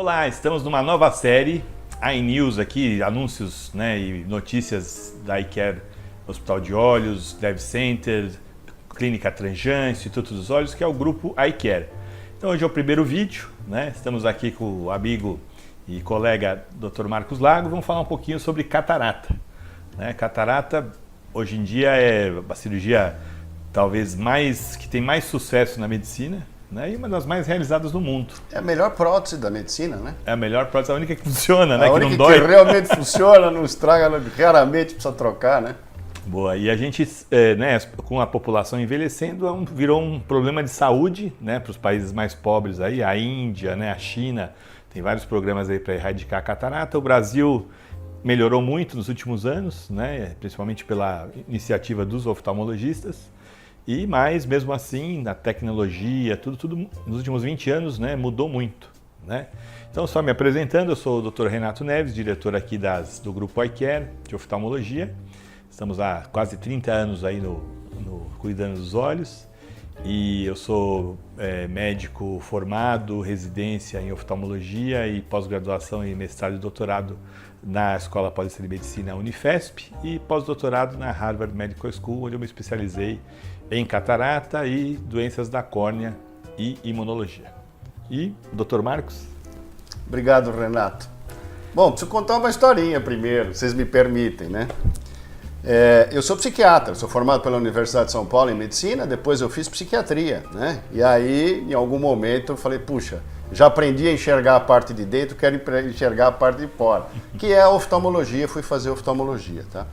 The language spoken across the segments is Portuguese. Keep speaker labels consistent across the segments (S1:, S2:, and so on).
S1: Olá, estamos numa nova série, iNews aqui, anúncios, né, e notícias da iCare Hospital de Olhos, Dev Center, Clínica Tranjan, Instituto dos Olhos, que é o grupo iCare. Então hoje é o primeiro vídeo, né? Estamos aqui com o amigo e colega Dr. Marcos Lago, vamos falar um pouquinho sobre catarata. Né? Catarata hoje em dia é a cirurgia talvez que tem mais sucesso na medicina, né? E uma das mais realizadas no mundo.
S2: É a melhor prótese da medicina, né?
S1: É a melhor prótese, a única que funciona, né?
S2: A
S1: Que
S2: única
S1: não dói.
S2: que realmente funciona, não estraga, raramente precisa trocar, né?
S1: Boa, e a gente, né, com a população envelhecendo, virou um problema de saúde, né, para os países mais pobres aí, a Índia, né, a China, tem vários programas aí para erradicar a catarata. O Brasil melhorou muito nos últimos anos, né, principalmente pela iniciativa dos oftalmologistas, mas mesmo assim, na tecnologia, tudo nos últimos 20 anos, né, mudou muito, né. Então, só me apresentando, eu sou o Dr. Renato Neves, diretor aqui do grupo iCare de oftalmologia. Estamos há quase 30 anos aí cuidando dos olhos e eu sou médico formado, residência em oftalmologia e pós-graduação em mestrado e doutorado na Escola Paulista de Medicina Unifesp e pós-doutorado na Harvard Medical School, onde eu me especializei em catarata e doenças da córnea e imunologia. E Dr. Marcos?
S2: Obrigado, Renato. Bom, preciso contar uma historinha primeiro, vocês me permitem, né? Eu sou psiquiatra, sou formado pela Universidade de São Paulo em medicina, depois eu fiz psiquiatria, né? E aí, em algum momento, eu falei, puxa, já aprendi a enxergar a parte de dentro, quero enxergar a parte de fora, que é a oftalmologia, fui fazer oftalmologia, tá?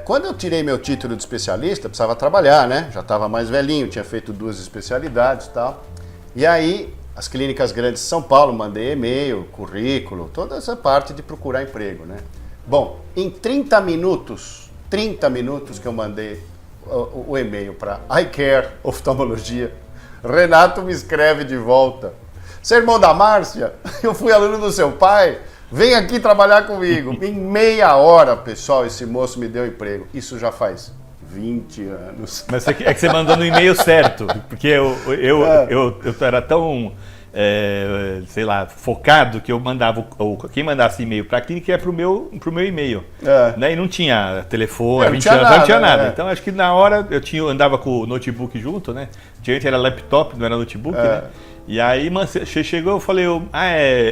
S2: Quando eu tirei meu título de especialista, precisava trabalhar, né? Já estava mais velhinho, tinha feito 2 especialidades e tal. E aí, as clínicas grandes de São Paulo, mandei e-mail, currículo, toda essa parte de procurar emprego, né? Bom, em 30 minutos que eu mandei o e-mail para iCare Oftalmologia, Renato me escreve de volta. Você é irmão da Márcia? Eu fui aluno do seu pai? Vem aqui trabalhar comigo. Em meia hora, pessoal, esse moço me deu emprego. Isso já faz 20 anos.
S1: Mas é que você mandou no e-mail certo, porque eu era tão... sei lá, focado que eu mandava, quem mandasse e-mail para a clínica ia pro meu e-mail, né? E não tinha telefone, 20 anos, não tinha nada. Então acho que na hora eu andava com o notebook junto, né? Antigamente era laptop, não era notebook, né? E aí chegou, eu falei,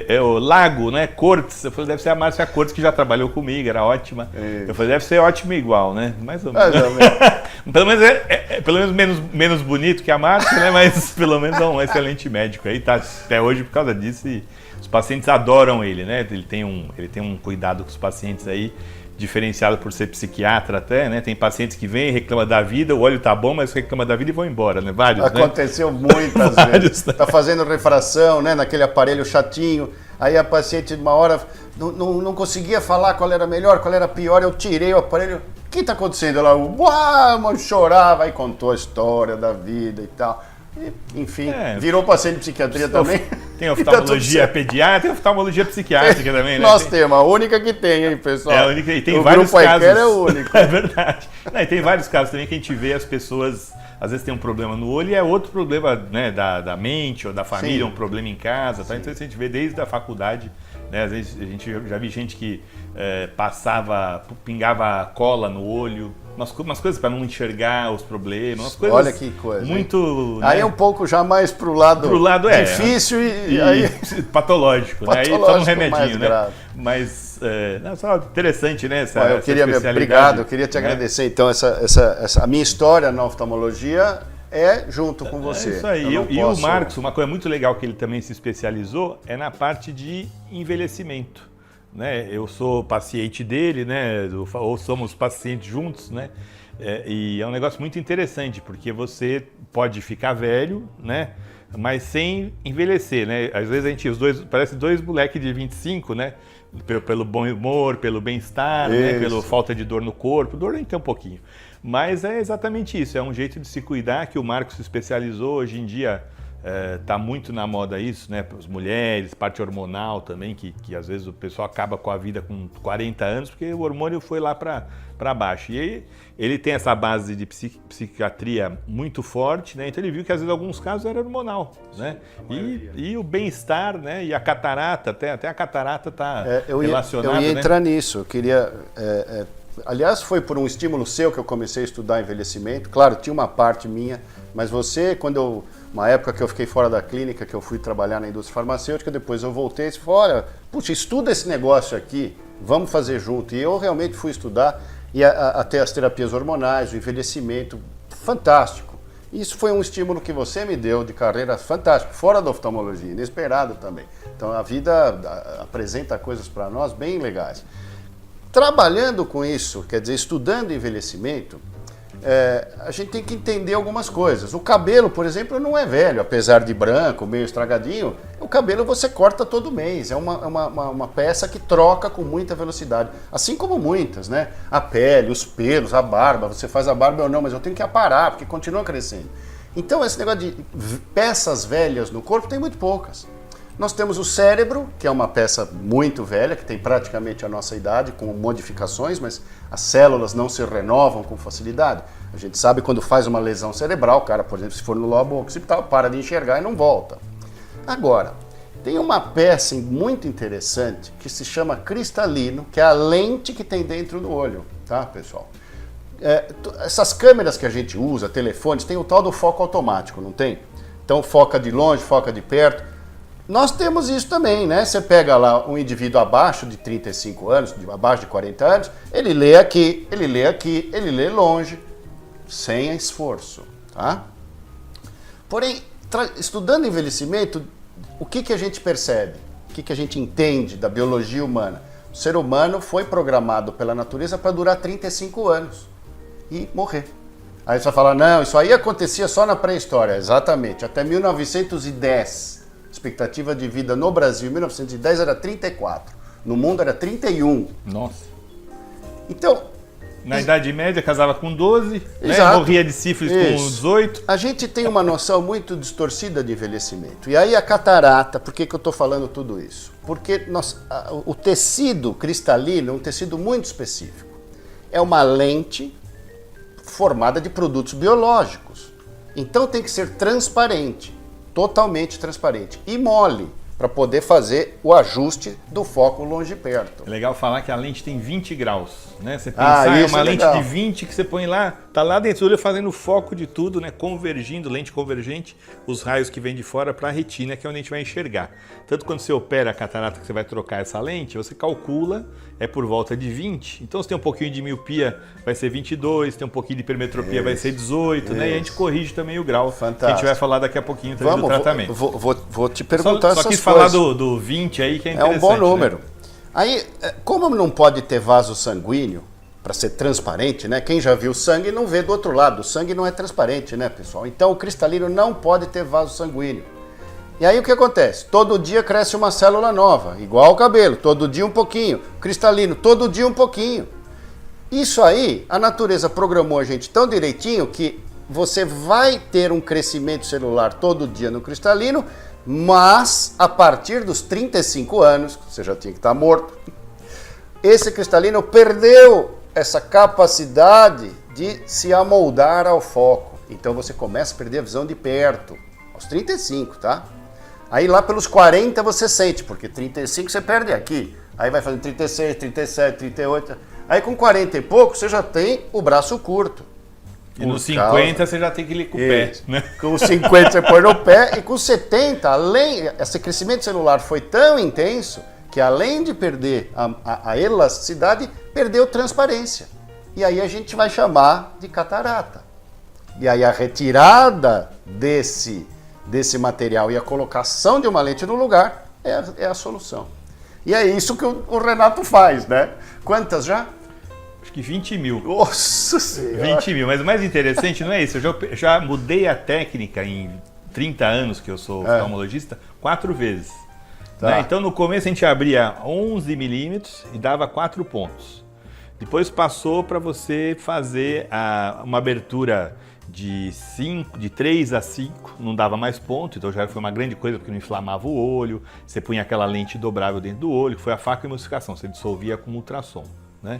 S1: é o Lago, né? Cortes. Eu falei, deve ser a Márcia Cortes, que já trabalhou comigo, era ótima. Eu falei, deve ser ótimo igual, né? Mais ou menos. Pelo menos menos bonito que a Márcia, né? Mas pelo menos é um excelente médico aí, tá até hoje por causa disso. E os pacientes adoram ele, né? Ele tem um cuidado com os pacientes aí, diferenciado por ser psiquiatra até, né? Tem pacientes que vêm e reclamam da vida, o olho tá bom, mas reclama da vida e vão embora, né? Vários,
S2: Aconteceu muitas vezes. Tá fazendo refração, né? Naquele aparelho chatinho, aí a paciente uma hora não conseguia falar qual era melhor, qual era pior, eu tirei o aparelho. O que está acontecendo? Ela chorava e contou a história da vida e tal. E, enfim, virou paciente de psiquiatria também.
S1: Tem oftalmologia pediátrica, tem oftalmologia psiquiátrica também, né?
S2: Nós temos, a única que tem, hein, pessoal?
S1: É a única, e tem
S2: o
S1: vários
S2: grupo
S1: casos.
S2: iCare é o único.
S1: É verdade. Não, e tem vários casos também que a gente vê as pessoas, às vezes tem um problema no olho e é outro problema, né, da mente ou da família, um problema em casa, tá? Então a gente vê desde a faculdade, né? Às vezes a gente já vi gente que pingava cola no olho, umas coisas para não enxergar os problemas, umas coisas.
S2: Olha que coisa.
S1: Muito.
S2: Aí
S1: né?
S2: É um pouco já mais pro lado difícil e aí
S1: patológico, né? Aí toma um remedinho, né?
S2: Grave.
S1: Mas só interessante, né?
S2: Obrigado, eu queria te agradecer. Então, a minha história na oftalmologia é junto com você.
S1: É isso aí. E o Marcos, uma coisa muito legal que ele também se especializou é na parte de envelhecimento. Né? Eu sou paciente dele, né? Ou somos pacientes juntos, né? E é um negócio muito interessante, porque você pode ficar velho, né? Mas sem envelhecer, né? Às vezes os dois, parece 2 moleques de 25, né? Pelo bom humor, pelo bem-estar, né? Pela falta de dor no corpo. Dor nem tem um pouquinho. Mas é exatamente isso, é um jeito de se cuidar que o Marcos se especializou. Hoje em dia Tá muito na moda isso, né? As mulheres, parte hormonal também, que às vezes o pessoal acaba com a vida com 40 anos, porque o hormônio foi lá para baixo. E aí, ele tem essa base de psiquiatria muito forte, né? Então ele viu que às vezes alguns casos era hormonal, né? E o bem-estar, né? E a catarata, até a catarata está relacionada.
S2: Eu ia
S1: né?
S2: entrar nisso, eu queria... aliás, foi por um estímulo seu que eu comecei a estudar envelhecimento. Claro, tinha uma parte minha, mas você, uma época que eu fiquei fora da clínica, que eu fui trabalhar na indústria farmacêutica, depois eu voltei e falei, olha, puxa, estuda esse negócio aqui, vamos fazer junto. E eu realmente fui estudar, e até as terapias hormonais, o envelhecimento, fantástico. Isso foi um estímulo que você me deu de carreira fantástico, fora da oftalmologia, inesperado também. Então a vida apresenta coisas para nós bem legais. Trabalhando com isso, quer dizer, estudando envelhecimento, a gente tem que entender algumas coisas. O cabelo, por exemplo, não é velho, apesar de branco, meio estragadinho. O cabelo você corta todo mês, é uma peça que troca com muita velocidade. Assim como muitas, né? A pele, os pelos, a barba, você faz a barba ou não, mas eu tenho que aparar, porque continua crescendo. Então esse negócio de peças velhas no corpo tem muito poucas. Nós temos o cérebro, que é uma peça muito velha, que tem praticamente a nossa idade, com modificações, mas as células não se renovam com facilidade. A gente sabe quando faz uma lesão cerebral, o cara, por exemplo, se for no lobo occipital, para de enxergar e não volta. Agora, tem uma peça muito interessante que se chama cristalino, que é a lente que tem dentro do olho, tá, pessoal? Essas câmeras que a gente usa, telefones, tem o tal do foco automático, não tem? Então foca de longe, foca de perto. Nós temos isso também, né? Você pega lá um indivíduo abaixo de 35 anos, abaixo de 40 anos, ele lê aqui, ele lê aqui, ele lê longe, sem esforço, tá? Porém, estudando envelhecimento, o que a gente percebe? O que a gente entende da biologia humana? O ser humano foi programado pela natureza para durar 35 anos e morrer. Aí você vai falar, não, isso aí acontecia só na pré-história. Exatamente, até 1910. Expectativa de vida no Brasil em 1910 era 34. No mundo era 31.
S1: Nossa.
S2: Então...
S1: Na Idade Média casava com 12, né? Morria de sífilis com 18.
S2: A gente tem uma noção muito distorcida de envelhecimento. E aí a catarata, por que eu estou falando tudo isso? Porque o tecido cristalino é um tecido muito específico. É uma lente formada de produtos biológicos. Então tem que ser transparente. Totalmente transparente e mole para poder fazer o ajuste do foco longe e perto.
S1: É legal falar que a lente tem 20 graus, né? Você pensar é uma lente de 20 que você põe lá, tá lá dentro do olho fazendo o foco de tudo, né? Convergindo, lente convergente, os raios que vêm de fora para a retina, que é onde a gente vai enxergar. Tanto quando você opera a catarata que você vai trocar essa lente, você calcula, é por volta de 20. Então se tem um pouquinho de miopia, vai ser 22, tem um pouquinho de hipermetropia, vai ser 18, né? E a gente corrige também o grau.
S2: Fantástico.
S1: Que a gente vai falar daqui a pouquinho também do tratamento.
S2: Vou te perguntar essas coisas.
S1: Só quis falar do 20 aí, que é interessante.
S2: É um bom número.
S1: Né?
S2: Aí, como não pode ter vaso sanguíneo, para ser transparente, né? Quem já viu sangue não vê do outro lado. O sangue não é transparente, né, pessoal? Então o cristalino não pode ter vaso sanguíneo. E aí o que acontece? Todo dia cresce uma célula nova, igual o cabelo, todo dia um pouquinho. Cristalino, todo dia um pouquinho. Isso aí, a natureza programou a gente tão direitinho que você vai ter um crescimento celular todo dia no cristalino, mas a partir dos 35 anos, você já tinha que estar morto, esse cristalino perdeu essa capacidade de se amoldar ao foco. Então você começa a perder a visão de perto, aos 35, tá? Aí lá pelos 40 você sente, porque 35 você perde aqui. Aí vai fazendo 36, 37, 38. Aí com 40 e pouco você já tem o braço curto.
S1: E nos 50 você já tem que ir com o pé, né?
S2: Com 50 você põe no pé e com 70, esse crescimento celular foi tão intenso que além de perder a elasticidade, perdeu transparência. E aí a gente vai chamar de catarata. E aí a retirada desse material e a colocação de uma lente no lugar é a solução. E é isso que o Renato faz, né? Quantas já?
S1: Acho que 20 mil.
S2: Nossa Senhora!
S1: 20 mil, mas o mais interessante não é isso. Eu já mudei a técnica em 30 anos que eu sou oftalmologista 4 vezes. Tá. Né? Então no começo a gente abria 11 milímetros e dava 4 pontos. Depois passou para você fazer uma abertura de 3 a 5, não dava mais ponto, então já foi uma grande coisa porque não inflamava o olho, você punha aquela lente dobrável dentro do olho, que foi a facoemulsificação, você dissolvia com ultrassom, né?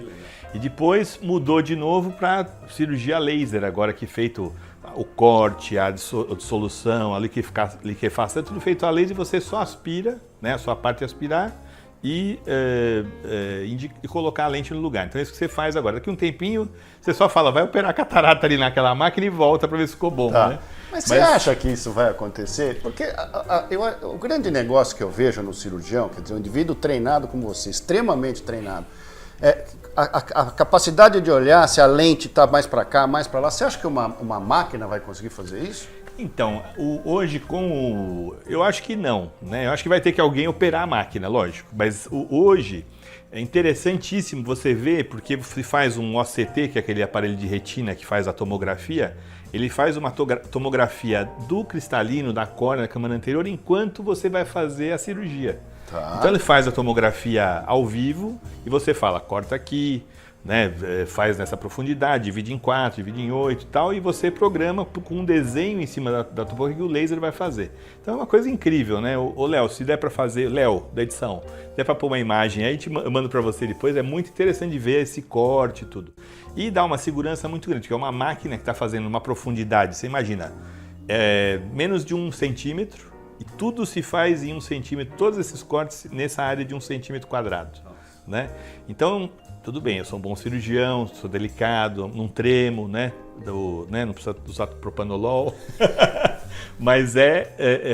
S1: E depois mudou de novo para cirurgia laser, agora que feito o corte, a dissolução, a liquefação, é tudo feito a laser e você só aspira, né, a sua parte aspirar, e colocar a lente no lugar. Então é isso que você faz agora. Daqui um tempinho, você só fala, vai operar a catarata ali naquela máquina e volta para ver se ficou bom.
S2: Tá.
S1: Né?
S2: Mas você acha que isso vai acontecer? Porque o grande negócio que eu vejo no cirurgião, quer dizer, um indivíduo treinado como você, extremamente treinado, a capacidade de olhar se a lente está mais para cá, mais para lá, você acha que uma máquina vai conseguir fazer isso?
S1: Então, hoje eu acho que não, né? Eu acho que vai ter que alguém operar a máquina, lógico. Mas hoje é interessantíssimo você ver, porque você faz um OCT, que é aquele aparelho de retina que faz a tomografia, ele faz uma tomografia do cristalino, da córnea, da câmara anterior, enquanto você vai fazer a cirurgia. Tá. Então ele faz a tomografia ao vivo e você fala, corta aqui, né, faz nessa profundidade, divide em 4, divide em 8 e tal, e você programa com um desenho em cima da topografia que o laser vai fazer. Então é uma coisa incrível, né? Ô Léo, se der para fazer, Léo, da edição, se der para pôr uma imagem aí, eu mando para você depois, é muito interessante de ver esse corte e tudo. E dá uma segurança muito grande, porque é uma máquina que está fazendo uma profundidade, você imagina, menos de 1 centímetro, e tudo se faz em 1 centímetro, todos esses cortes nessa área de 1 centímetro quadrado, né? Então, tudo bem, eu sou um bom cirurgião, sou delicado, não tremo, né? Não precisa usar propanolol. Mas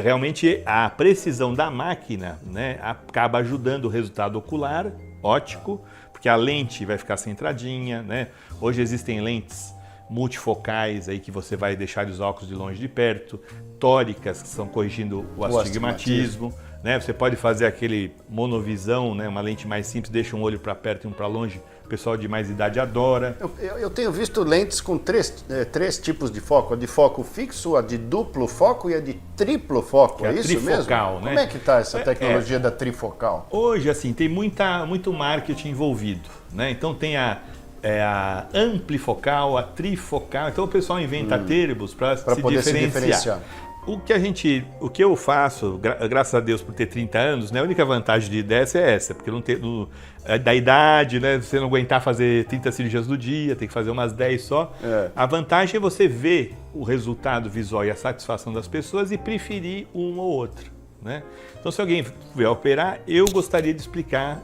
S1: realmente a precisão da máquina, né, acaba ajudando o resultado ocular, óptico, porque a lente vai ficar centradinha, né? Hoje existem lentes multifocais aí que você vai deixar os óculos de longe e de perto, tóricas que estão corrigindo o astigmatismo. Né? Você pode fazer aquele monovisão, né? Uma lente mais simples, deixa um olho para perto e um para longe, o pessoal de mais idade adora.
S2: Eu tenho visto lentes com três tipos de foco, a de foco fixo, a de duplo foco e a de triplo foco, é isso
S1: trifocal,
S2: mesmo?
S1: né?
S2: Como é que está essa tecnologia da trifocal?
S1: Hoje, assim, tem muito marketing envolvido, né? Então tem a amplifocal, a trifocal, então o pessoal inventa termos para
S2: poder se diferenciar.
S1: O que eu faço, graças a Deus por ter 30 anos, né, a única vantagem dessa é essa, porque da idade, né, você não aguentar fazer 30 cirurgias do dia, tem que fazer umas 10 só. A vantagem é você ver o resultado visual e a satisfação das pessoas e preferir um ou outro, né? Então, se alguém vier operar, eu gostaria de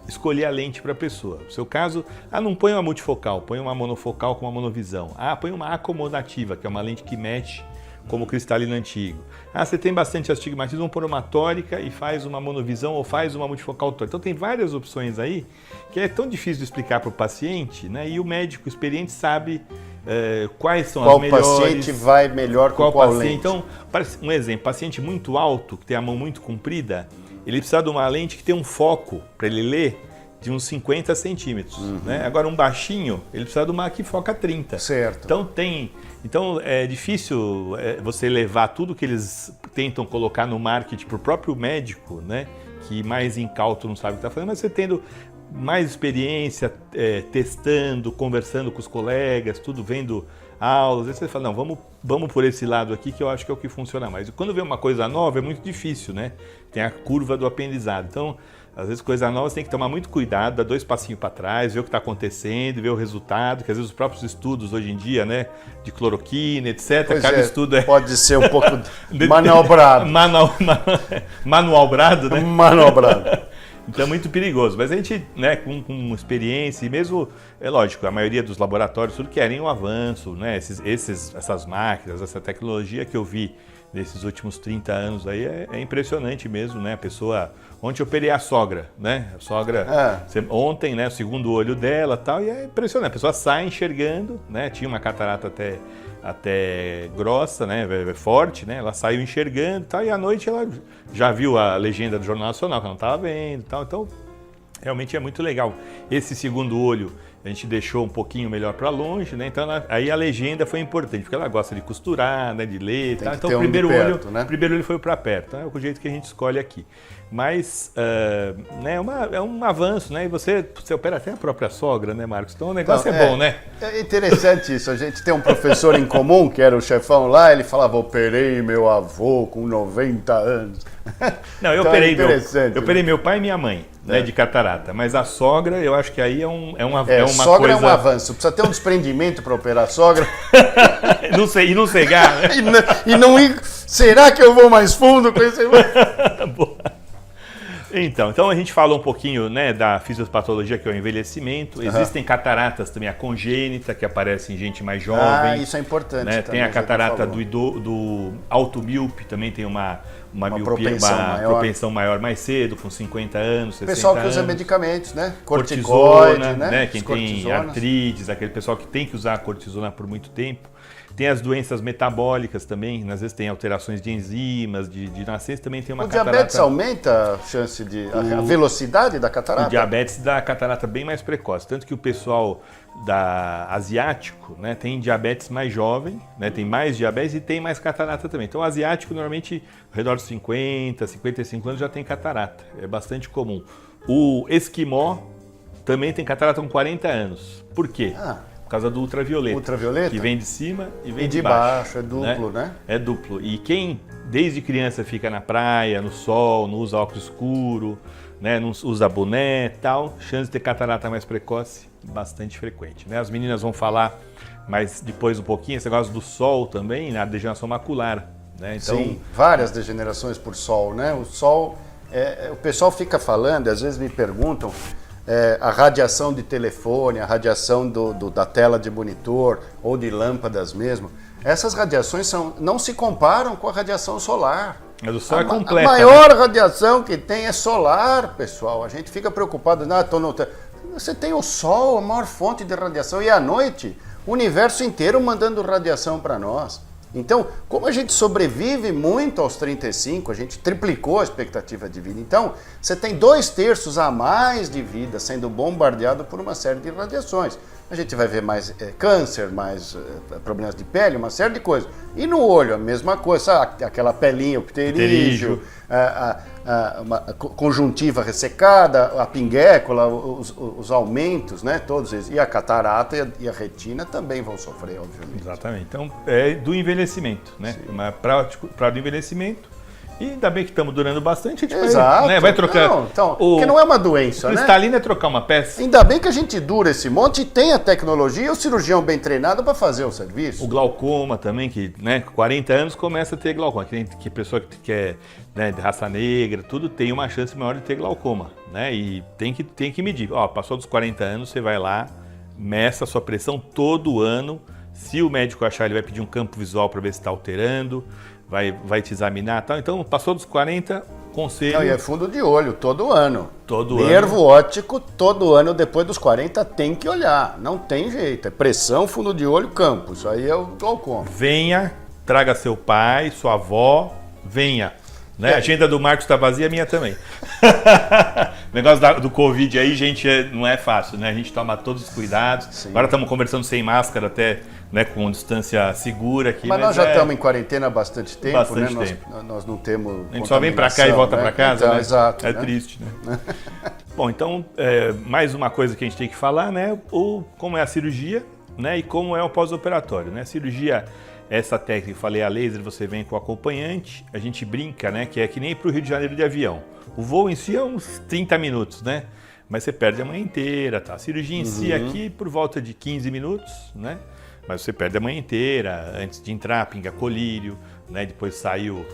S1: escolher a lente para a pessoa. No seu caso, não põe uma multifocal, põe uma monofocal com uma monovisão. Põe uma acomodativa, que é uma lente que mexe como o cristalino antigo. Você tem bastante astigmatismo, vamos pôr uma tórica e faz uma monovisão ou faz uma multifocal tórica. Então tem várias opções aí que é tão difícil de explicar para o paciente, né? E o médico experiente sabe quais são as melhores.
S2: Qual paciente vai melhor com qual lente.
S1: Então, um exemplo, paciente muito alto, que tem a mão muito comprida, ele precisa de uma lente que tem um foco para ele ler de uns 50 centímetros. Né? Agora, um baixinho, ele precisa de uma que foca 30.
S2: Certo.
S1: Então é difícil você levar tudo que eles tentam colocar no marketing para o próprio médico, né, que mais incauto não sabe o que está fazendo, mas você tendo mais experiência, testando, conversando com os colegas, tudo, vendo aulas, aí você fala, não, vamos por esse lado aqui que eu acho que é o que funciona mais. E quando vê uma coisa nova é muito difícil, né? Tem a curva do aprendizado. Então, às vezes, coisa nova você tem que tomar muito cuidado, dar 2 passinhos para trás, ver o que está acontecendo, ver o resultado, que às vezes os próprios estudos hoje em dia, né, de cloroquina, etc., cada estudo
S2: pode ser um pouco manobrado.
S1: Manualbrado, né?
S2: Manobrado.
S1: Então é muito perigoso, mas a gente, né, com experiência e mesmo, é lógico, a maioria dos laboratórios tudo querem um avanço, né, essas máquinas, essa tecnologia que eu vi nesses últimos 30 anos aí é impressionante mesmo, né, a pessoa, ontem eu operei a sogra, né, ontem, né, o segundo olho dela tal, e é impressionante, a pessoa sai enxergando, né, tinha uma catarata até grossa, né, forte, né, ela saiu enxergando tal, e à noite ela já viu a legenda do Jornal Nacional, que ela não estava vendo tal, então realmente é muito legal. Esse segundo olho a gente deixou um pouquinho melhor para longe, né? Então aí a legenda foi importante, porque ela gosta de costurar, né? De ler, tá? Então o primeiro olho, né? Primeiro olho foi para perto, tá? É o jeito que a gente escolhe aqui. Mas né, é um avanço, né? E você opera até a própria sogra, né, Marcos? Então o negócio é bom, né?
S2: É interessante isso. A gente tem um professor em comum, que era o chefão lá, ele falava, operei meu avô com 90 anos.
S1: Não, eu operei meu pai e minha mãe, né, de catarata. Mas a sogra, eu acho que aí é uma
S2: sogra
S1: coisa...
S2: é um avanço. Precisa ter um desprendimento para operar a sogra.
S1: Não sei, e não cegar, né?
S2: e não ir... Será que eu vou mais fundo com esse...
S1: Boa. Então a gente falou um pouquinho, né, da fisiopatologia, que é o envelhecimento. Existem cataratas também, a congênita, que aparece em gente mais jovem.
S2: Isso é importante.
S1: Né? Tem a catarata do alto míope, também tem uma propensão maior mais cedo, com 50 anos, 60 anos.
S2: Pessoal que usa medicamentos, né? Cortisona,
S1: né? Quem tem artrites, aquele pessoal que tem que usar a cortisona por muito tempo. Tem as doenças metabólicas também, às vezes tem alterações de enzimas, de nascença, também tem uma catarata.
S2: O diabetes aumenta a chance a velocidade da catarata?
S1: O diabetes dá a catarata bem mais precoce, tanto que o pessoal asiático, né, tem diabetes mais jovem, né, tem mais diabetes e tem mais catarata também. Então o asiático normalmente ao redor dos 50, 55 anos já tem catarata, é bastante comum. O esquimó também tem catarata com 40 anos. Por quê? Por causa do ultravioleta.
S2: Ultravioleta?
S1: Que vem de cima e vem
S2: de baixo. É duplo, né?
S1: É duplo. E quem desde criança fica na praia, no sol, não usa óculos escuro, né, não usa boné e tal, chance de ter catarata mais precoce, bastante frequente. Né? As meninas vão falar mais depois um pouquinho, esse negócio do sol também, né, a degeneração macular. Né? Então,
S2: sim, várias degenerações por sol, né? O sol, o pessoal fica falando, às vezes me perguntam, a radiação de telefone, a radiação da tela de monitor ou de lâmpadas mesmo, essas radiações não se comparam com a radiação solar.
S1: Mas o sol é completa.
S2: A maior radiação que tem é solar, pessoal. A gente fica preocupado, você tem o sol, a maior fonte de radiação, e à noite o universo inteiro mandando radiação para nós. Então, como a gente sobrevive muito aos 35, a gente triplicou a expectativa de vida. Então, você tem 2/3 a mais de vida sendo bombardeado por uma série de radiações. A gente vai ver mais câncer, mais problemas de pele, uma série de coisas. E no olho, a mesma coisa, sabe? Aquela pelinha, o pterígio, uma conjuntiva ressecada, a pinguécula, os aumentos, né? Todos eles. E a catarata e a retina também vão sofrer, obviamente.
S1: Exatamente. Então, é do envelhecimento, né? Uma prática do envelhecimento. E ainda bem que estamos durando bastante, a gente vai trocar.
S2: Porque não é uma doença, né?
S1: Cristalina é trocar uma peça.
S2: Ainda bem que a gente dura esse monte e tem a tecnologia e o cirurgião bem treinado para fazer o serviço.
S1: O glaucoma também, que, né, 40 anos começa a ter glaucoma. Que pessoa que é, né, de raça negra, tudo tem uma chance maior de ter glaucoma, né? E tem que medir. Passou dos 40 anos, você vai lá, meça a sua pressão todo ano. Se o médico achar, ele vai pedir um campo visual para ver se está alterando. Vai te examinar e tal. Então, passou dos 40, conselho...
S2: Não, e é fundo de olho, todo ano.
S1: Todo ano.
S2: Nervo óptico, todo ano, depois dos 40, tem que olhar. Não tem jeito. É pressão, fundo de olho, campo. Isso aí é o glaucoma.
S1: Venha, traga seu pai, sua avó, venha. Né? A agenda do Marcos está vazia, a minha também. O negócio do Covid aí, gente, não é fácil, né? A gente toma todos os cuidados. Sim. Agora estamos conversando sem máscara até, né, com distância segura aqui.
S2: Mas nós já estamos em quarentena há bastante tempo,
S1: bastante
S2: né?
S1: tempo.
S2: Nós não temos.
S1: A gente só vem para cá e volta, né, para casa,
S2: então,
S1: né?
S2: Exato.
S1: É, né? Triste, né? Bom, então, mais uma coisa que a gente tem que falar, né? Como é a cirurgia, né? E como é o pós-operatório, né? A cirurgia, essa técnica que eu falei, a laser, você vem com o acompanhante, a gente brinca, né? Que é que nem para o Rio de Janeiro de avião. O voo em si é uns 30 minutos, né? Mas você perde a manhã inteira, tá? A cirurgia em si aqui por volta de 15 minutos, né? Mas você perde a manhã inteira, antes de entrar, pinga colírio, né? Depois saiu,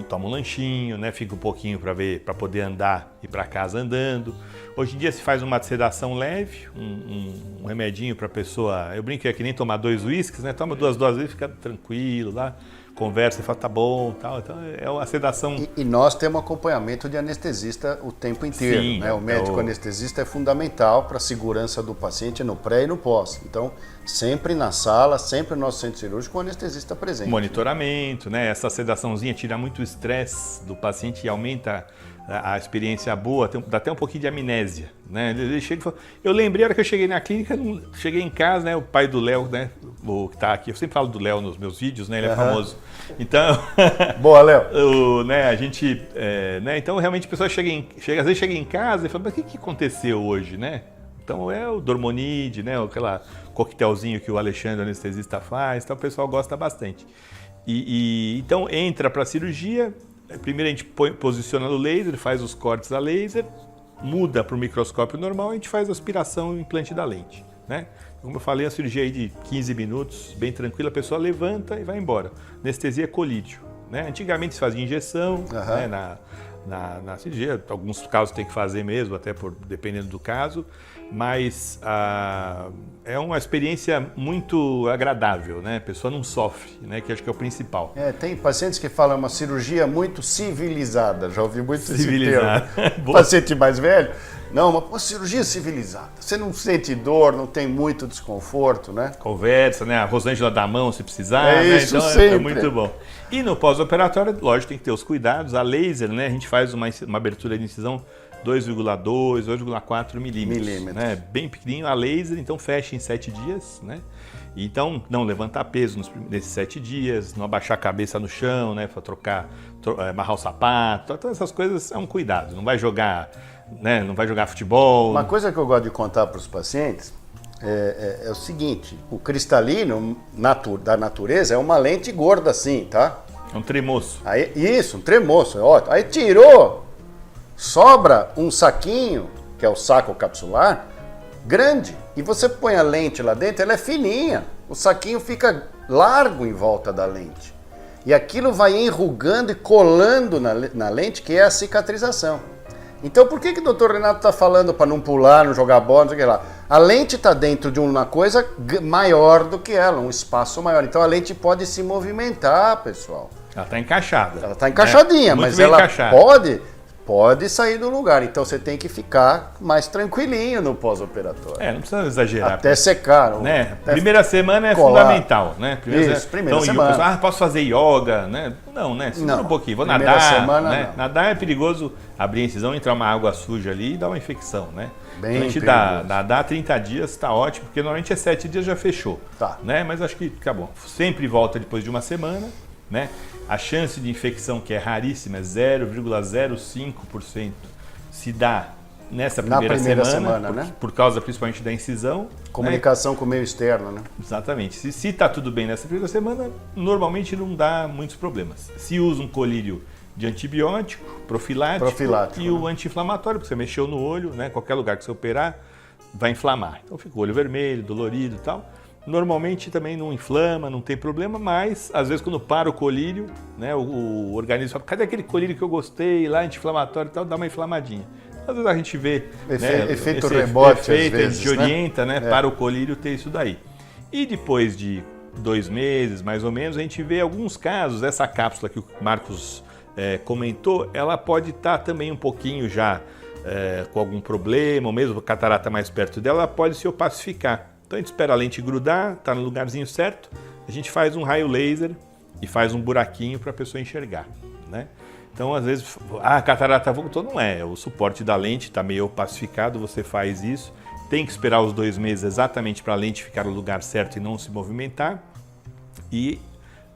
S1: toma um lanchinho, né? Fica um pouquinho para poder andar e ir para casa andando. Hoje em dia se faz uma sedação leve, um remedinho para a pessoa. Eu brinco que nem tomar 2 uísques, né? Toma 2 doses e fica tranquilo lá. Conversa e fala, tá bom, tal. Então é uma sedação.
S2: E nós temos acompanhamento de anestesista o tempo inteiro.
S1: Sim,
S2: né? O médico anestesista é fundamental para a segurança do paciente no pré e no pós. Então, sempre na sala, sempre no nosso centro cirúrgico, o anestesista presente.
S1: Monitoramento, né? Essa sedaçãozinha tira muito o estresse do paciente e aumenta a experiência boa, dá até um pouquinho de amnésia, né? Ele chega e fala, eu lembrei, a hora que eu cheguei na clínica, cheguei em casa, né? O pai do Léo, né? O que tá aqui, eu sempre falo do Léo nos meus vídeos, né? Ele é famoso. Então,
S2: boa, Léo.
S1: né? A gente, né? Então realmente a pessoa às vezes chega em casa e fala, mas o que aconteceu hoje, né? Então é o Dormonide, né? Aquela coquetelzinho que o Alexandre, o anestesista, faz, então o pessoal gosta bastante. Então entra para a cirurgia. Primeiro a gente posiciona no laser, faz os cortes a laser, muda para o microscópio normal, a gente faz a aspiração e o implante da lente, né? Como eu falei, a cirurgia aí de 15 minutos, bem tranquila, a pessoa levanta e vai embora. Anestesia é colídio, né? Antigamente se fazia injeção, né? Na cirurgia, alguns casos tem que fazer mesmo, até dependendo do caso, mas é uma experiência muito agradável, né? A pessoa não sofre, né? Que acho que é o principal.
S2: Tem pacientes que falam uma cirurgia muito civilizada, já ouvi muito
S1: civilizada.
S2: Esse termo. Paciente mais velho, não, uma cirurgia civilizada. Você não sente dor, não tem muito desconforto, né?
S1: Conversa, né? A Rosângela dá a mão se precisar,
S2: né? Isso,
S1: então
S2: sempre.
S1: É muito bom. E no pós-operatório, lógico, tem que ter os cuidados. A laser, né? A gente faz uma abertura de incisão 2,2, 2,4 milímetros, né? Bem pequenininho. A laser, então, fecha em 7 dias, né? Então, não levantar peso nesses 7 dias, não abaixar a cabeça no chão, né? Para amarrar o sapato, todas essas coisas é um cuidado. Não vai jogar, né? Não vai jogar futebol.
S2: Uma coisa que eu gosto de contar para os pacientes é o seguinte: o cristalino da natureza é uma lente gorda assim, tá?
S1: É um tremoço.
S2: Isso, um tremoço, é ótimo. Aí tirou, sobra um saquinho, que é o saco capsular, grande. E você põe a lente lá dentro, ela é fininha. O saquinho fica largo em volta da lente. E aquilo vai enrugando e colando na lente, que é a cicatrização. Então por que o doutor Renato está falando para não pular, não jogar bola, não sei o que lá? A lente está dentro de uma coisa maior do que ela, um espaço maior. Então a lente pode se movimentar, pessoal.
S1: Ela está encaixada.
S2: Ela está encaixadinha, mas ela pode sair do lugar. Então você tem que ficar mais tranquilinho no pós-operatório.
S1: Não precisa exagerar.
S2: Até secar.
S1: Né? Primeira semana é fundamental, né?
S2: Primeira semana.
S1: Pessoal, posso fazer yoga, né? Não, né? Segura um pouquinho. Vou nadar,
S2: semana,
S1: né? Nadar é perigoso abrir a incisão, entrar uma água suja ali e dar uma infecção, né?
S2: Bem
S1: então a gente nadar 30 dias está ótimo, porque normalmente 7 dias já fechou.
S2: Tá.
S1: Né? Mas acho que acabou. Sempre volta depois de uma semana, né? A chance de infecção, que é raríssima, é 0,05%, se dá nessa primeira semana
S2: né?
S1: Por causa principalmente da incisão.
S2: Comunicação, né? Com o meio externo, né?
S1: Exatamente. Se está tudo bem nessa primeira semana, normalmente não dá muitos problemas. Se usa um colírio de antibiótico, profilático e o anti-inflamatório, porque você mexeu no olho, né? Qualquer lugar que você operar vai inflamar. Então fica o olho vermelho, dolorido e tal. Normalmente também não inflama, não tem problema, mas às vezes quando para o colírio, né, o organismo fala, cadê aquele colírio que eu gostei, lá anti-inflamatório e tal, dá uma inflamadinha. Às vezes a gente vê
S2: efeito rebote,
S1: às vezes,
S2: a gente
S1: orienta, né, para o colírio ter isso daí. E depois de 2 meses, mais ou menos, a gente vê alguns casos, essa cápsula que o Marcos comentou, ela pode estar também um pouquinho já com algum problema, ou mesmo a catarata mais perto dela, ela pode se opacificar. Então a gente espera a lente grudar, está no lugarzinho certo, a gente faz um raio laser e faz um buraquinho para a pessoa enxergar, né? Então às vezes, a catarata voltou, não é, o suporte da lente está meio opacificado, você faz isso, tem que esperar os 2 meses exatamente para a lente ficar no lugar certo e não se movimentar, e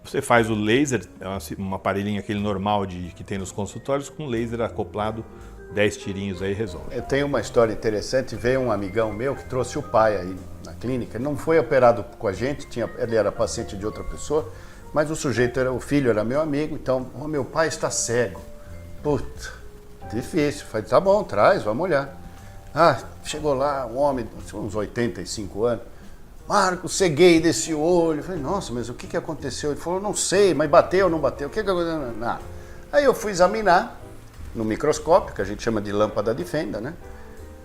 S1: você faz o laser, é um aparelhinho aquele normal que tem nos consultórios, com laser acoplado, 10 tirinhos aí resolve.
S2: Eu tenho uma história interessante, veio um amigão meu que trouxe o pai aí na clínica, ele não foi operado com a gente, ele era paciente de outra pessoa, mas o filho era meu amigo, então, meu pai está cego. Puta, difícil. Falei, tá bom, traz, vamos olhar. Chegou lá um homem, uns 85 anos, Marcos, ceguei desse olho. Eu falei, nossa, mas o que aconteceu? Ele falou, não sei, mas bateu ou não bateu? O que aconteceu? Nada. Aí eu fui examinar no microscópio, que a gente chama de lâmpada de fenda, né?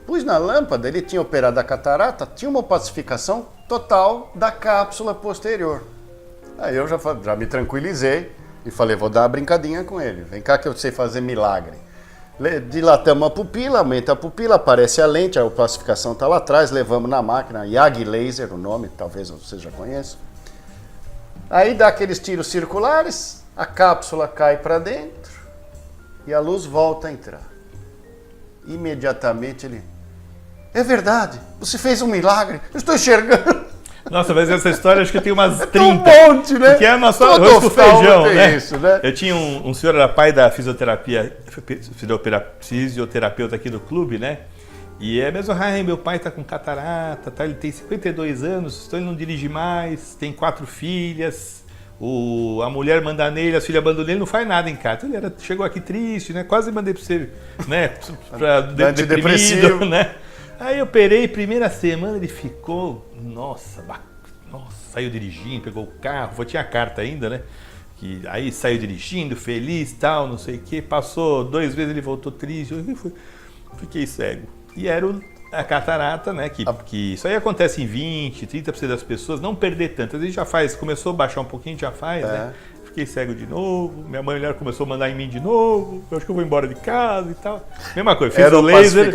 S2: Pus na lâmpada, ele tinha operado a catarata, tinha uma opacificação total da cápsula posterior. Aí eu já me tranquilizei e falei, vou dar uma brincadinha com ele. Vem cá que eu sei fazer milagre. Dilatamos a pupila, aumenta a pupila, aparece a lente, a opacificação está lá atrás, levamos na máquina, YAG Laser, o nome, talvez você já conheça. Aí dá aqueles tiros circulares, a cápsula cai para dentro e a luz volta a entrar. imediatamente ele... É verdade, você fez um milagre, eu estou enxergando.
S1: Nossa, mas essa história acho que eu tenho umas 30.
S2: Um monte, né?
S1: Porque é a nossa
S2: Todo
S1: arroz com feijão, né?
S2: Isso, né?
S1: Eu tinha um senhor, era pai da fisioterapeuta aqui do clube, né? E é mesmo, meu pai tá com catarata, tá? Ele tem 52 anos, então ele não dirige mais, tem 4 filhas, a mulher manda nele, as filhas abandonam ele, não faz nada em casa. Então ele chegou aqui triste, né? Quase mandei pra você, né? Pra deprimido, né? Aí eu operei, primeira semana ele ficou, nossa, saiu dirigindo, pegou o carro, tinha carta ainda, né? Aí saiu dirigindo, feliz, tal, não sei o quê. Passou 2 vezes, ele voltou triste, fiquei cego. E era a catarata, né? Que isso aí acontece em 20%, 30% das pessoas, não perder tanto. Às vezes já faz, começou a baixar um pouquinho, já faz, né? Fiquei cego de novo, minha mulher começou a mandar em mim de novo, eu acho que eu vou embora de casa e tal. Mesma coisa, fiz o laser,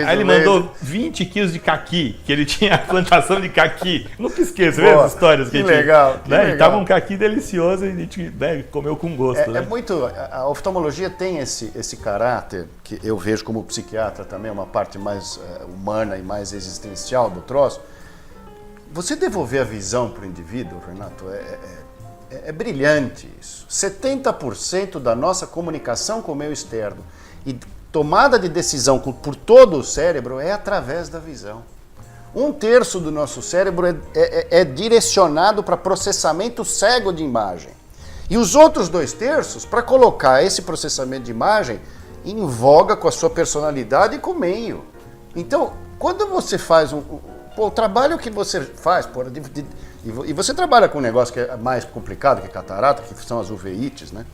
S1: aí ele mandou 20 quilos de caqui, que ele tinha a plantação de caqui. Nunca esqueço, vê as histórias que a gente...
S2: legal, que legal.
S1: E tava um caqui delicioso e a gente comeu com gosto.
S2: É muito, a oftalmologia tem esse caráter, que eu vejo como psiquiatra também, uma parte mais humana e mais existencial do troço. Você devolver a visão para o indivíduo, Renato, é brilhante isso. 70% da nossa comunicação com o meio externo e tomada de decisão por todo o cérebro é através da visão. 1/3 do nosso cérebro é direcionado para processamento cego de imagem. E os outros 2/3 para colocar esse processamento de imagem em voga com a sua personalidade e com o meio. Então, quando você faz o trabalho que você faz, e você trabalha com um negócio que é mais complicado que catarata, que são as uveites, né?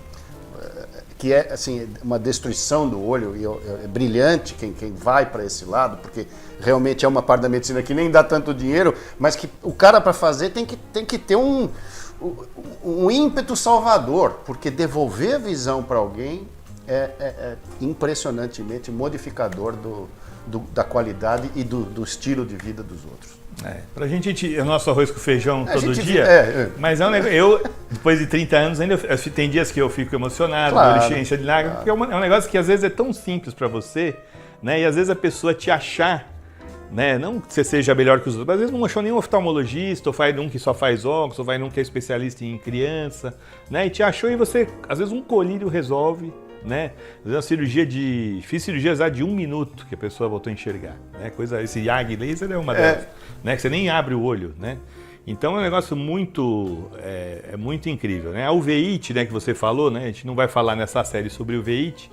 S2: Que é assim, uma destruição do olho, e é brilhante quem vai para esse lado, porque realmente é uma parte da medicina que nem dá tanto dinheiro, mas que o cara para fazer tem que ter um ímpeto salvador, porque devolver a visão para alguém é impressionantemente modificador da qualidade e do estilo de vida dos outros.
S1: Pra gente, é o nosso arroz com feijão todo dia, mas é um negócio, eu, depois de 30 anos, ainda tem dias que eu fico emocionado, claro, ele enche de lágrimas, porque é um negócio que às vezes é tão simples para você, né? E às vezes a pessoa te achar, né? Não que você seja melhor que os outros, mas às vezes não achou nenhum oftalmologista, ou vai num que só faz óculos, ou vai num que é especialista em criança, né? E te achou e você, às vezes um colírio resolve, né? Fiz cirurgia de 1 minuto que a pessoa voltou a enxergar, né? Esse YAG laser é uma delas, né? Que você nem abre o olho, né? Então é um negócio muito incrível, né? A uveíte, né, que você falou, né? A gente não vai falar nessa série sobre uveíte.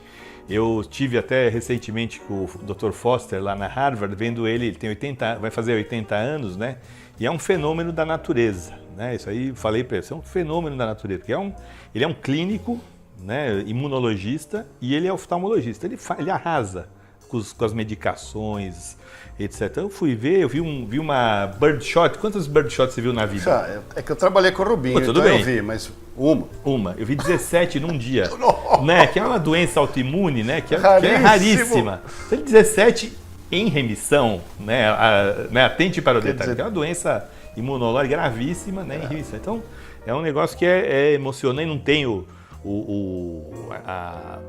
S1: Eu tive até recentemente com o Dr. Foster lá na Harvard, vendo ele tem vai fazer 80 anos, né? E é um fenômeno da natureza, né? Isso aí falei para ele, é um fenômeno da natureza, porque ele é um clínico, né, imunologista, e ele é oftalmologista. Ele arrasa com as medicações, etc. Eu fui ver, eu vi uma birdshot. Quantas birdshots você viu na vida?
S2: É que eu trabalhei com o Rubinho,
S1: tudo bem.
S2: Eu vi, mas uma.
S1: Eu vi 17 num dia, né? Que é uma doença autoimune, né? Que é raríssima. Tem 17 em remissão, né? Atente para o detalhe, que é uma doença imunológica gravíssima, né? Em remissão. Então, é um negócio que é emocionante, não tem a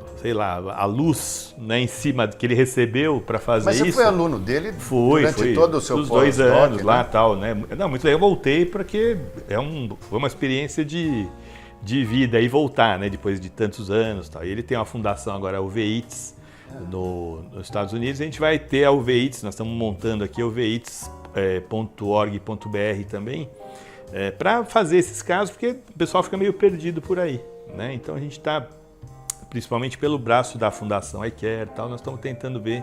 S1: luz, né, em cima que ele recebeu para fazer isso.
S2: Mas você foi aluno dele
S1: durante
S2: todo o seu
S1: os 2 anos,
S2: né?
S1: lá tal, né? Não, muito legal, eu voltei porque foi uma experiência de vida e voltar, né, depois de tantos anos, tal. E ele tem uma fundação agora, a UVEITS, nos Estados Unidos. A gente vai ter a UVEITS, nós estamos montando aqui a uveites.org.br também, para fazer esses casos, porque o pessoal fica meio perdido por aí, né? Então a gente está, principalmente pelo braço da Fundação iCare e tal, nós estamos tentando ver,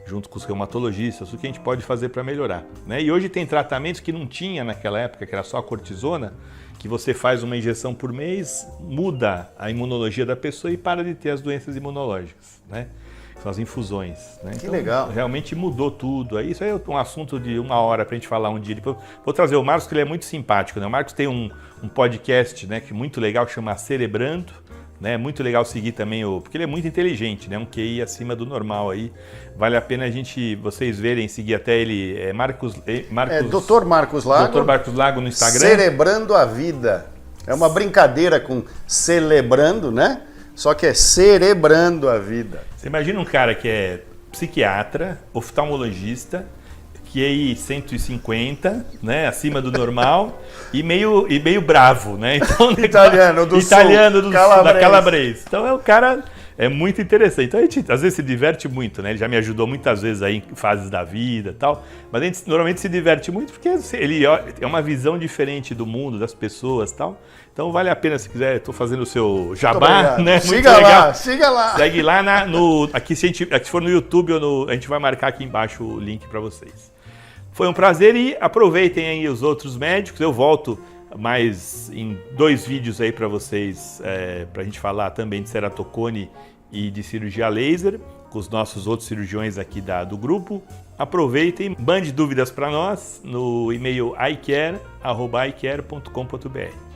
S1: junto com os reumatologistas, o que a gente pode fazer para melhorar, né? E hoje tem tratamentos que não tinha naquela época, que era só a cortisona, que você faz uma injeção por mês, muda a imunologia da pessoa e para de ter as doenças imunológicas, né? São as infusões, né?
S2: Que
S1: então,
S2: legal.
S1: Realmente mudou tudo. Isso aí é um assunto de 1 hora para a gente falar um dia. Vou trazer o Marcos, que ele é muito simpático, né? O Marcos tem um podcast, né, que é muito legal, que chama Cerebrando, né? Muito legal seguir também, porque ele é muito inteligente, né? Um QI acima do normal aí. Vale a pena vocês verem, seguir até ele, Dr. Marcos Lago. Dr. Marcos Lago no Instagram.
S2: Cerebrando a vida. É uma brincadeira com celebrando, né? Só que é cerebrando a vida.
S1: Você imagina um cara que é psiquiatra, oftalmologista, QI 150, né, acima do normal, e meio bravo, né? Então,
S2: italiano do sul,
S1: da Calabrese. Então é um cara muito interessante. Então a gente às vezes se diverte muito, né? Ele já me ajudou muitas vezes aí em fases da vida e tal, mas a gente normalmente se diverte muito porque ele é uma visão diferente do mundo, das pessoas e tal. Então vale a pena, se quiser, estou fazendo o seu jabá, né?
S2: Siga lá, siga lá.
S1: Segue lá aqui se for no YouTube ou a gente vai marcar aqui embaixo o link para vocês. Foi um prazer e aproveitem aí os outros médicos. Eu volto mais em 2 vídeos aí para vocês, para a gente falar também de ceratocone e de cirurgia laser, com os nossos outros cirurgiões aqui do grupo. Aproveitem, mande dúvidas para nós no e-mail icare@icare.com.br.